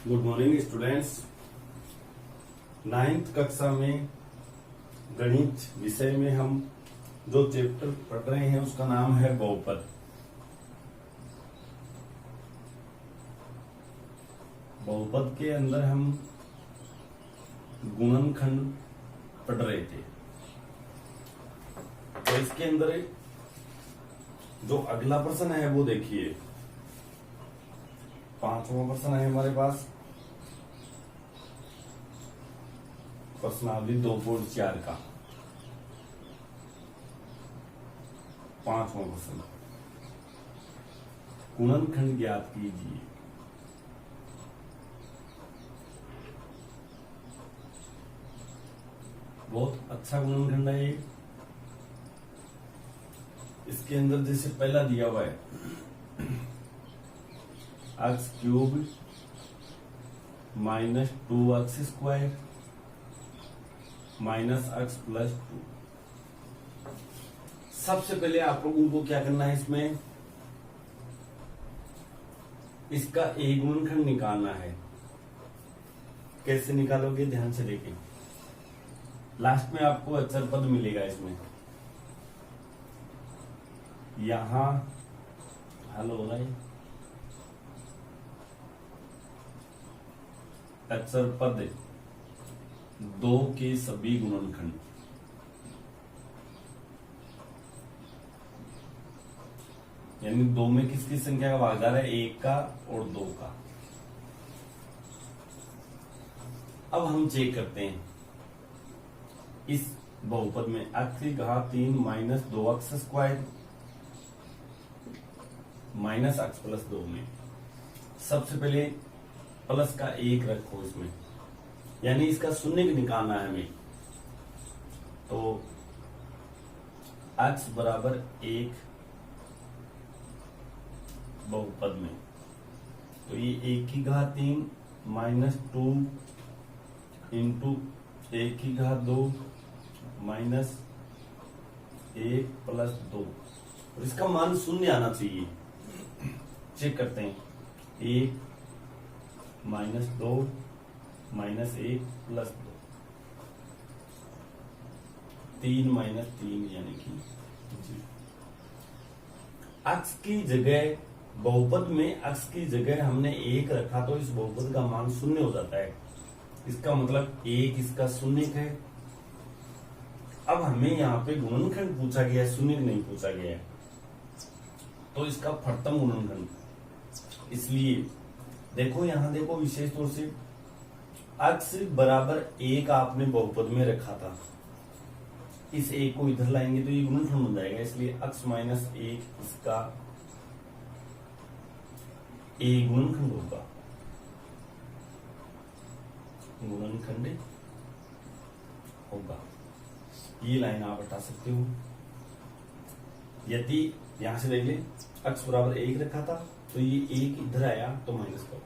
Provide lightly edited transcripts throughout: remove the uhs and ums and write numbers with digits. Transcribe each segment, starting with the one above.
Good morning students. 9th कक्षा में गणित विषय में हम जो चैप्टर पढ़ रहे हैं उसका नाम है बहुपद। बहुपद के अंदर हम गुणनखंड पढ़ रहे थे। तो इसके अंदर जो अगला प्रश्न है वो देखिए, 5वां प्रश्न है हमारे पास, प्रश्नावली 2.4 का 5वां प्रश्न, गुणनखंड ज्ञात कीजिए। बहुत अच्छा गुणनखंड है ये। इसके अंदर जैसे पहला दिया हुआ है x³ minus 2x² minus x plus 2। सबसे पहले आप लोगों को क्या करना है, इसमें इसका एक गुणनखंड निकालना है। कैसे निकालोगे, ध्यान से देखिए। लास्ट में आपको अचर पद मिलेगा। इसमें यहां हल हो रहा है अचर पद 2 के सभी गुणनखंड। यानी 2 में किसकी संख्या का भागीदार है, 1 का और 2 का। अब हम चेक करते हैं इस बहुपद में x³ minus 2x² minus x plus 2 में सबसे पहले प्लस का 1 रखो इसमें, यानी इसका शून्य निकालना है हमें। तो x बराबर 1 बहुपद में, तो ये 1³ माइनस 2 इंटू 1² माइनस 1 प्लस 2, और इसका मान शून्य आना चाहिए। चेक करते हैं, 1 माइनस 2 माइनस 1 प्लस 2, 3 माइनस 3 यानी कि 0। x की जगह बहुपद में x की जगह हमने 1 रखा तो इस बहुपद का मान शून्य हो जाता है। इसका मतलब 1 इसका शून्य है। अब हमें यहाँ पे गुणनखंड पूछा गया है, शून्य नहीं पूछा गया है, तो इसका फर्तम गुणनखंड। इसलिए देखो, यहां देखो, विशेष तौर से x बराबर 1 आपने बहुपद में रखा था। इस 1 को इधर लाएंगे तो ये गुणनखंड बन जाएगा। इसलिए x माइनस 1 इसका एक गुणनखंड होगा, गुणनखंड होगा। ये लाइन आप हटा सकते हो। यदि यहां से देख ले, x बराबर 1 रखा था तो ये 1 इधर आया तो माइनस करो।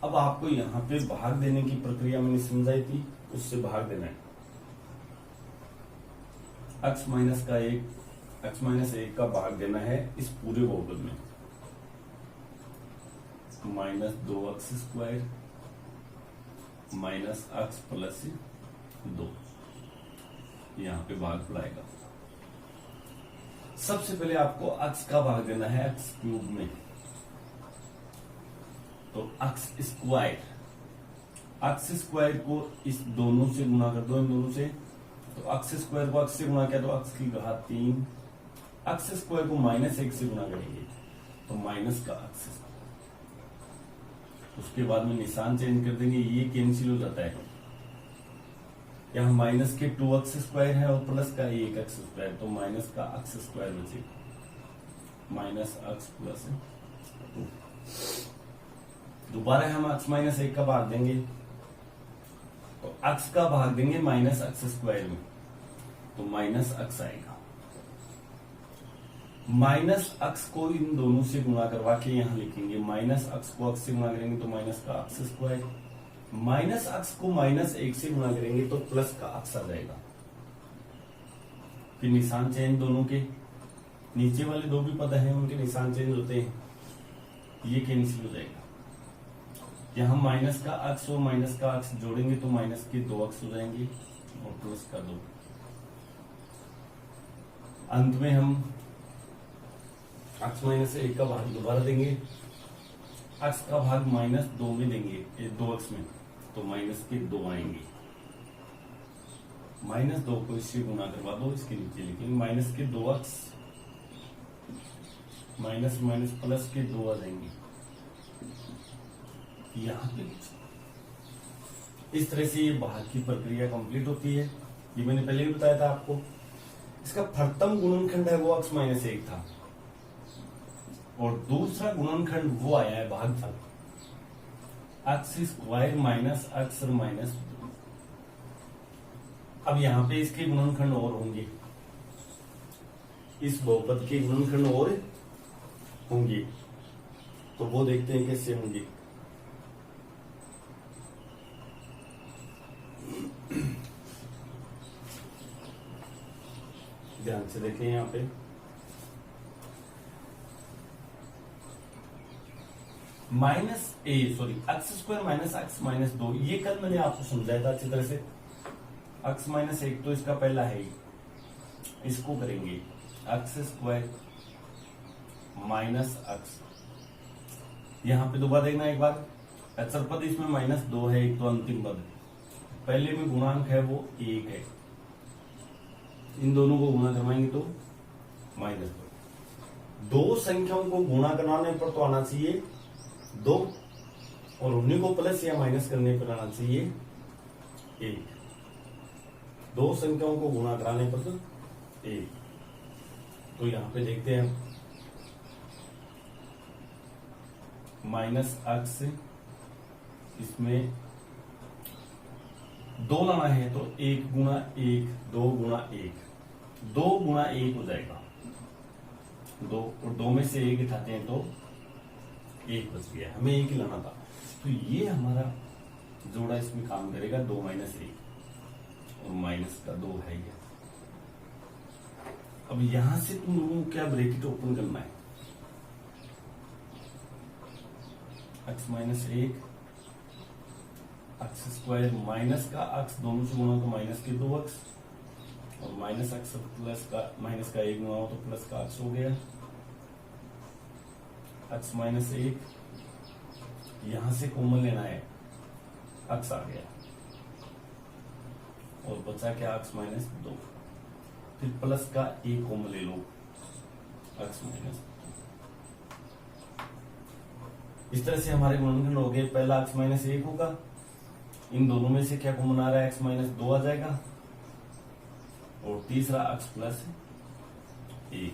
अब आपको यहां पे भाग देने की प्रक्रिया मैंने समझाई थी, उससे भाग देना है। x माइनस 1 का भाग देना है इस पूरे बहुपद में, minus 2x² minus x plus 2, यहां पे भाग पड़ाएगा। सबसे पहले आपको x का भाग देना है x³ में, तो x² को इस दोनों से गुणा कर दो, इन दोनों से। तो x² को x से गुणा किया तो x³ x² को माइनस 1 से गुणा करेंगे तो माइनस का x²। उसके बाद में निशान चेंज कर देंगे, ये कैंसिल हो जाता है। यहाँ माइनस के 2x² है और प्लस का 1x², तो माइनस का x² बचेगा, माइनस x प्लस 2। दोबारा हम x माइनस 1 का भाग देंगे, तो x का भाग देंगे माइनस x² में, तो माइनस x आएगा। माइनस x को इन दोनों से गुणा करवा के यहां लिखेंगे, माइनस x को x से गुणा करेंगे तो माइनस का x², माइनस x को माइनस 1 से गुणा करेंगे तो प्लस का x आ जाएगा। फिर निशान चेंज, दोनों के नीचे वाले 2 भी पद हैं उनके निशान चेंज होते हैं, ये कैंसिल हो जाएगा। यहाँ माइनस का अक्स और माइनस का अक्स जोड़ेंगे तो माइनस के 2 अक्स हो जाएंगे और प्लस का 2। अंत में हम अक्स माइनस 1 का भाग दोबारा देंगे, अक्स का भाग -2 में देंगे 2 अक्स में, तो माइनस के 2 आएंगे। -2 को इससे गुना करवा दो, इसके नीचे लिखेंगे माइनस के 2 अक्स, माइनस माइनस प्लस के 2 आ जाएंगे यहां पे। इस तरह से ये भाग की प्रक्रिया कंप्लीट होती है। ये मैंने पहले भी बताया था आपको। इसका प्रथम गुणनखंड है वो अक्स माइनस 1 था और दूसरा गुणनखंड वो आया है भागफल अक्स स्क्वायर माइनस अक्स माइनस 2। अब यहां पे इसके गुणनखंड और होंगे, इस बहुपद के गुणनखंड और होंगे, तो वो देखते हैं कैसे होंगे। ध्यान से देखें यहां पे अक्स स्क्वायर माइनस अक्स माइनस 2, ये कल मैंने आपको समझाया था अच्छी तरह से। अक्स माइनस 1 तो इसका पहला है, इसको करेंगे अक्स स्क्वायर माइनस अक्स। यहां पे दोबारा देखना एक बार, अचर पद इसमें -2 है, एक तो अंतिम पद, पहले में गुणांक है वो 1 है, इन दोनों को गुणा करवाएंगे तो -2। दो संख्याओं को गुणा कराने पर तो आना चाहिए 2 और उन्हीं को प्लस या माइनस करने पर आना चाहिए 1। दो संख्याओं को गुणा कराने पर तो 1। तो यहां पे देखते हैं माइनस अक्स, इसमें 2 लाना है तो 1 गुणा 1, 2 गुणा 1, 2 गुणा 1 हो जाएगा 2, और 2 में से 1 उठाते हैं तो 1 बच गया, हमें 1 ही लाना था। तो ये हमारा जोड़ा इसमें काम करेगा 2 माइनस 1 और माइनस का 2 है ये। अब यहां से तुम लोगों को क्या ब्रैकेट ओपन करना है, अक्स माइनस 1 अक्स स्क्वायर माइनस का अक्स दोनों से गुणा तो माइनस के 2 अक्स और माइनस अक्स प्लस का माइनस का 1 गुणा हो तो प्लस का अक्स हो गया, अक्स माइनस 1, यहां से कॉमन लेना है, अक्स आ गया और बचा क्या अक्स माइनस 2, फिर प्लस का 1 कॉमन ले लो, अक्स माइनस 2। इस तरह से हमारे गुणनखंड हो गए। पहला अक्स माइनस 1 होगा, इन दोनों में से क्या कॉमन आ रहा है, एक्स माइनस 2 आ जाएगा और तीसरा अक्स प्लस 1,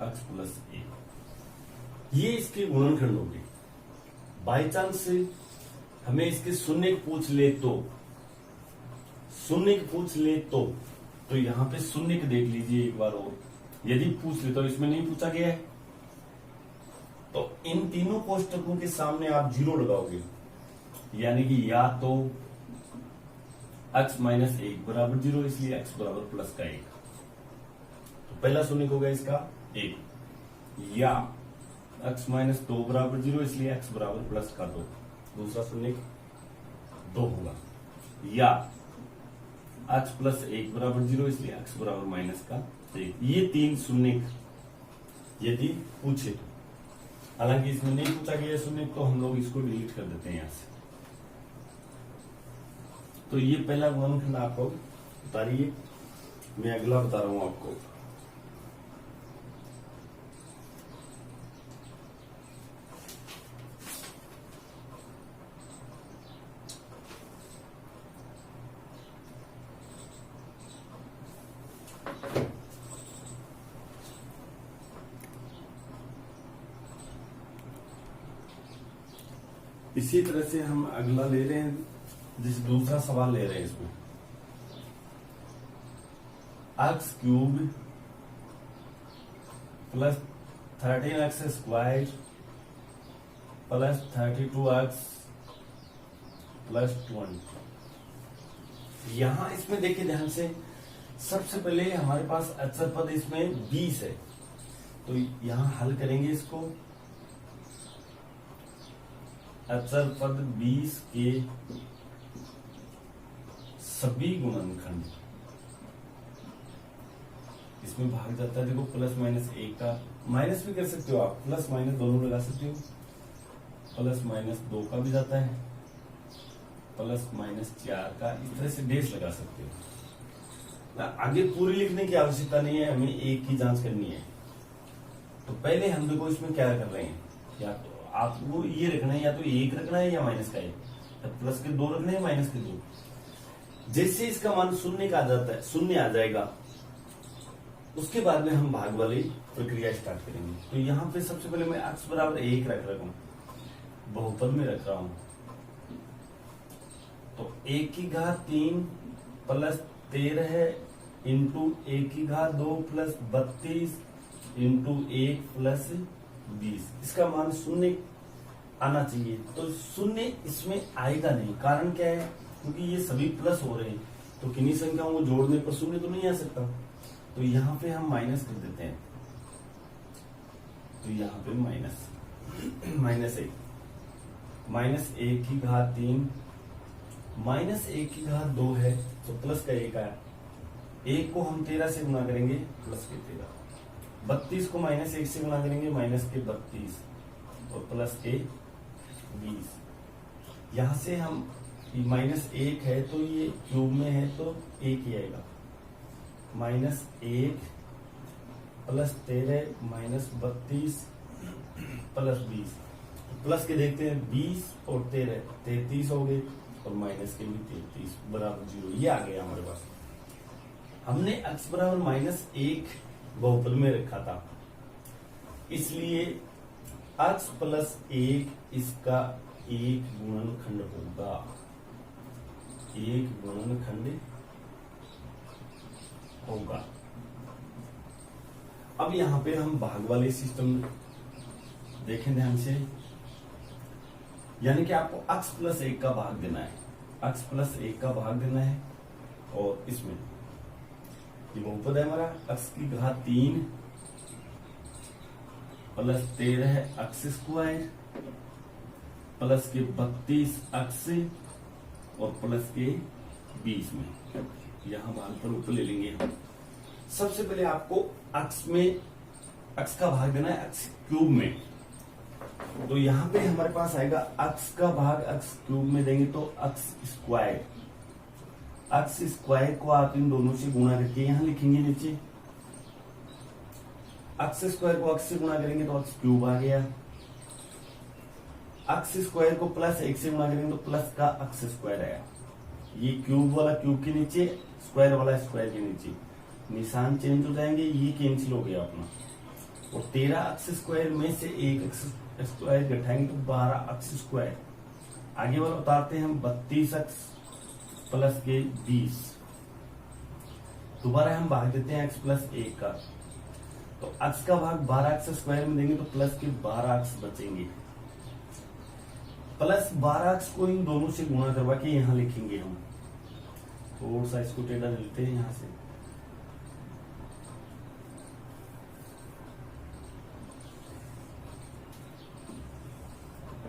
अक्स प्लस 1। ये इसके गुणनखंड हो गए। बाई चांस हमें इसके शून्य पूछ ले तो, शून्य पूछ ले तो यहां पे शून्य देख लीजिए एक बार और, यदि पूछ ले तो इसमें नहीं पूछा गया है तो इन तीनों कोष्टकों के सामने आप 0 लगाओगे, यानी कि या तो x माइनस 1 बराबर 0, इसलिए x बराबर प्लस का 1, तो पहला शून्य होगा इसका 1, या x माइनस 2 बराबर 0, इसलिए x बराबर प्लस का 2, दूसरा शून्य 2 होगा, या x प्लस 1 बराबर 0, इसलिए x बराबर माइनस का 1। ये 3 शून्य यदि पूछे तो, हालांकि इसमें नहीं पूछा गया शून्य तो हम लोग इसको डिलीट कर देते हैं यहां से। तो ये पहला गुणनखंड आपको उतारिए, मैं अगला बता रहा हूं आपको। इसी तरह से हम अगला ले रहे हैं, जिस दूसरा सवाल ले रहे हैं इसमें, x cube plus 13x square plus 32x plus 20। यहां इसमें देखिए ध्यान से, सबसे पहले हमारे पास अचर पद इसमें 20 है, तो यहां हल करेंगे इसको। अचर पद 20 के सभी गुणनखंड, इसमें भाग जाता है। देखो प्लस माइनस 1 का, माइनस भी कर सकते हो आप, प्लस माइनस दोनों लगा सकते हो। प्लस माइनस 2 का भी जाता है, प्लस माइनस 4 का, इस तरह से डेश लगा सकते हो। आगे पूरी लिखने की आवश्यकता नहीं है, हमें एक की जांच करनी है। तो पहले हम देखो इसमें क्या कर रहे हैं, या तो आपको ये रखना है, या तो 1 रखना है या माइनस का 1, या प्लस के 2 रखने हैं माइनस के 2। जैसे इसका मान शून्य का आ जाता है, शून्य आ जाएगा, उसके बाद में हम भाग वाली प्रक्रिया स्टार्ट करेंगे। तो यहाँ पे सबसे पहले मैं x बराबर 1 रख रहा हूं, बहुपद में रख रहा हूं। तो 1 की घात 3 प्लस 13 इंटू 1 की घात 2 प्लस 32 इंटू 1 प्लस 20, इसका मान शून्य आना चाहिए। तो शून्य इसमें आएगा नहीं, कारण क्या है, क्योंकि ये सभी प्लस हो रहे हैं, तो किन्हीं संख्याओं को जोड़ने पर शून्य तो नहीं आ सकता। तो यहाँ पे हम माइनस कर देते हैं, तो यहाँ पे माइनस 1, माइनस 1 की घात 3 माइनस 1 की घात 2 है, तो प्लस का 1 आया। 1 को हम 13 से गुणा करेंगे, प्लस के 13। 32 को माइनस 1 से गुणा करेंगे, माइनस के 32 और प्लस के 20। यहां से हम माइनस 1 है तो ये क्यूब में है तो 1 ही आएगा। Minus 1 plus 13 minus 32 plus 20, plus के देखते हैं 20 और 13 33 हो गए, और माइनस के भी 33 बराबर 0, ये आ गया हमारे पास। हमने x बराबर माइनस 1 बहुपद में रखा था, इसलिए x प्लस 1 इसका एक गुणनखंड होगा, एक गुणनखंड होगा। अब यहां पे हम भाग वाले सिस्टम देखें ध्यान से, यानी कि आपको x प्लस 1 का भाग देना है, x प्लस 1 का भाग देना है। और इसमें ये बहुपद है हमारा, x की घात 3 प्लस 13 x स्क्वायर प्लस के 32 x और प्लस के 20 में, यहां भाग पर ऊपर ले लेंगे हम। सबसे पहले आपको x में x का भाग देना है x क्यूब में, तो यहां पे हमारे पास आएगा x का भाग x क्यूब में देंगे तो x स्क्वायर। x स्क्वायर को आप इन दोनों से गुणा करके यहां लिखेंगे नीचे, x स्क्वायर को x से गुणा करेंगे तो x क्यूब आ गया। x स्क्वायर को प्लस 1 से गुणा करेंगे तो प्लस का x स्क्वायर आया। ये क्यूब वाला क्यूब के नीचे, स्क्वायर वाला स्क्वायर के नीचे, निशान चेंज हो जाएंगे, ये कैंसिल हो गया अपना। और 13 x स्क्वायर में से 1 x स्क्वायर घटाएंगे तो 12 x स्क्वायर। आगे वाला उतारते हैं हम, 32x प्लस के 20, दोबारा हम भाग देते हैं x प्लस 1 का, तो x का भाग 12x स्क्वायर में देंगे तो प्लस के 12x बचेंगे। प्लस 12x को इन दोनों से गुणा करवा के यहां लिखेंगे हम, थोड़ा सा इसको टेढ़ा लेते हैं यहां से,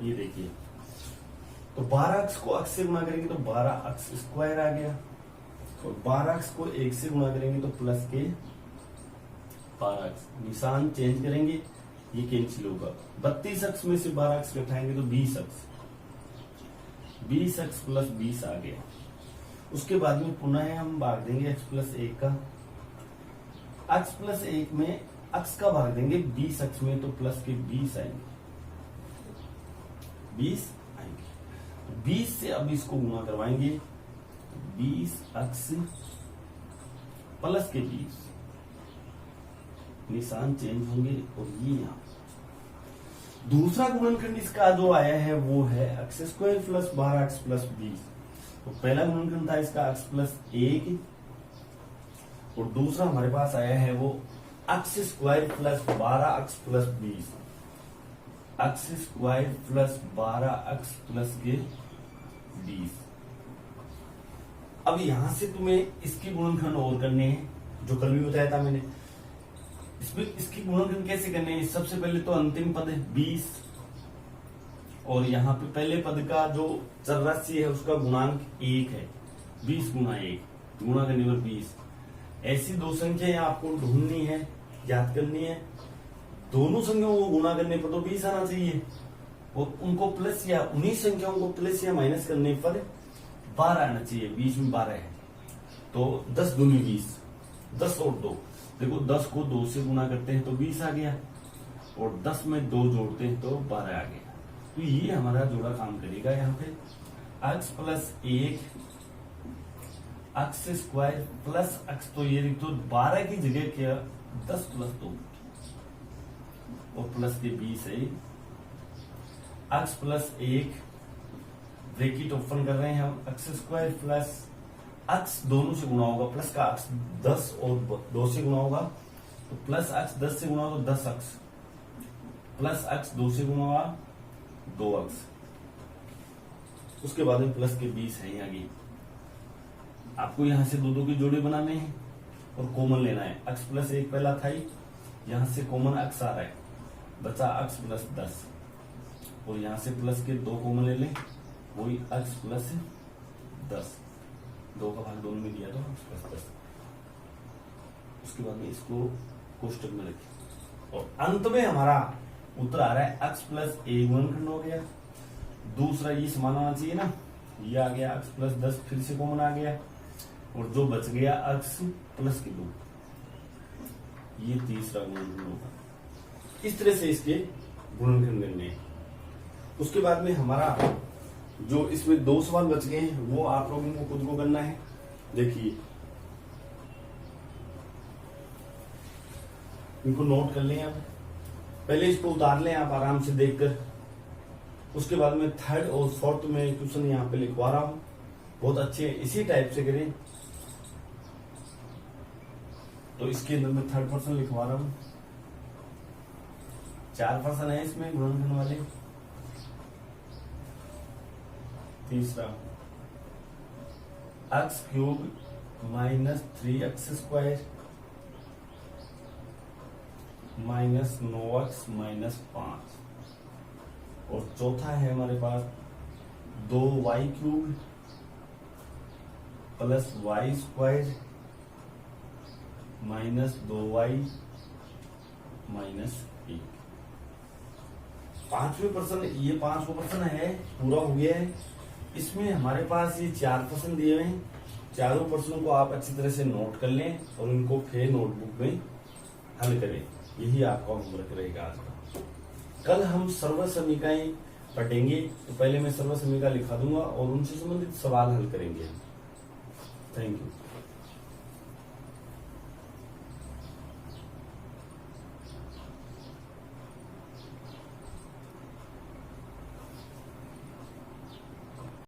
ये देखिए, तो 12x को x से गुणा करेंगे तो 12x स्क्वायर आ गया, और 12x को 1 से गुणा करेंगे तो प्लस के 12x, निशान चेंज करेंगे, ये कैंसिल होगा। 32x में से 12x घटाएंगे तो 20x, 20x प्लस 20 आ गया। उसके बाद में पुनः हम भाग देंगे x प्लस 1 का, x प्लस 1 में x का भाग देंगे 20x में तो प्लस के 20 आएंगे, 20 आएंगे। 20 से अब इसको गुणा करवाएंगे, 20x प्लस के 20, निशान चेंज होंगे, और ये यहां दूसरा गुणनखंड इसका जो आया है वो है x square plus 12x plus 20। तो पहला गुणनखंड था इसका x प्लस 1, और दूसरा हमारे पास आया है वो x square plus 12x plus 20, x square plus 12x plus के 20। अब यहां से तुम्हें इसकी गुणनखंड और करने हैं, जो कल भी बताया था मैंने। इसमें इसकी गुणनखंड कैसे करने हैं, सबसे पहले तो अंतिम पद है 20 और यहाँ पे पहले पद का जो चर राशि है उसका गुणांक 1 है। 20 गुणा 1 गुणा करने पर 20। ऐसी दो संख्याएं आपको ढूंढनी है, याद करनी है। दोनों संख्याओं को गुणा करने पर तो 20 आना चाहिए और उनको प्लस या उन्हीं संख्याओं को प्लस या माइनस करने पर 12 आना चाहिए। बीच में 12 है तो 10 दूनी 20, 10 और 2। देखो 10 को 2 से गुणा करते हैं तो 20 आ गया और 10 में 2 जोड़ते हैं तो 12 आ गया। तो ये हमारा जोड़ा काम करेगा। यहाँ पे x plus 1 x square plus x, तो ये तो 12 की जगह क्या 10 प्लस 2 और प्लस के 20 है। x प्लस 1 ब्रैकेट ओपन कर रहे हैं हम, x स्क्वायर प्लस x दोनों से गुणा होगा, प्लस का x 10 और 2 से गुणा होगा तो प्लस x 10 से गुणा होगा 10x प्लस x 2 से गुणा होगा 2x। उसके बाद में प्लस के 20 है आगे। आपको यहां से दो के जोड़े बनाने हैं और कॉमन लेना है। x प्लस 1 पहला था ही, यहां से कॉमन x आ रहा है, बचा x प्लस 10 और यहां से प्लस के 2 कॉमन ले लें, वही x प्लस 10। 2 का भाग दोनों में दिया तो x प्लस 10। उसके बाद में इसको कोष्टक में रखें और अंत में हमारा उत्तर आ रहा है x प्लस 1 गुणनखंड हो गया। दूसरा ये समान आना चाहिए ना, ये आ गया x प्लस 10 फिर से कॉमन आ गया और जो बच गया x प्लस के 2, ये तीसरा गुणनखंड होगा। इस तरह से इसके गुणनखंड करने हैं। उसके बाद में हमारा जो इसमें 2 सवाल बच गए हैं वो आप लोगों को खुद को करना है। देखिए इनको नोट कर लें आप, पहले इसको उतार लें आप आराम से देखकर। उसके बाद में थर्ड और फोर्थ में क्वेश्चन यहाँ पे लिखवा रहा हूं, बहुत अच्छे इसी टाइप से करें। तो इसके अंदर मैं थर्ड पर्सन लिखवा रहा हूं, 4 पर्सन है इसमें गुणनखंड वाले। तीसरा x cube minus 3x square minus 9x minus 5 और चौथा है हमारे पास 2y cube plus y square minus 2y minus 1। पांचवें प्रश्न, ये 5वां प्रश्न है, पूरा हो गया है। इसमें हमारे पास ये 4 प्रश्न दिए हुए हैं। चारों प्रश्नों को आप अच्छी तरह से नोट कर लें और उनको फिर नोटबुक में हल करें। यही आपका होमवर्क रहेगा आज का। कल हम सर्व समीकरण पढ़ेंगे, तो पहले मैं सर्व समीकरण लिखा दूंगा और उनसे संबंधित सवाल हल करेंगे। Thank you.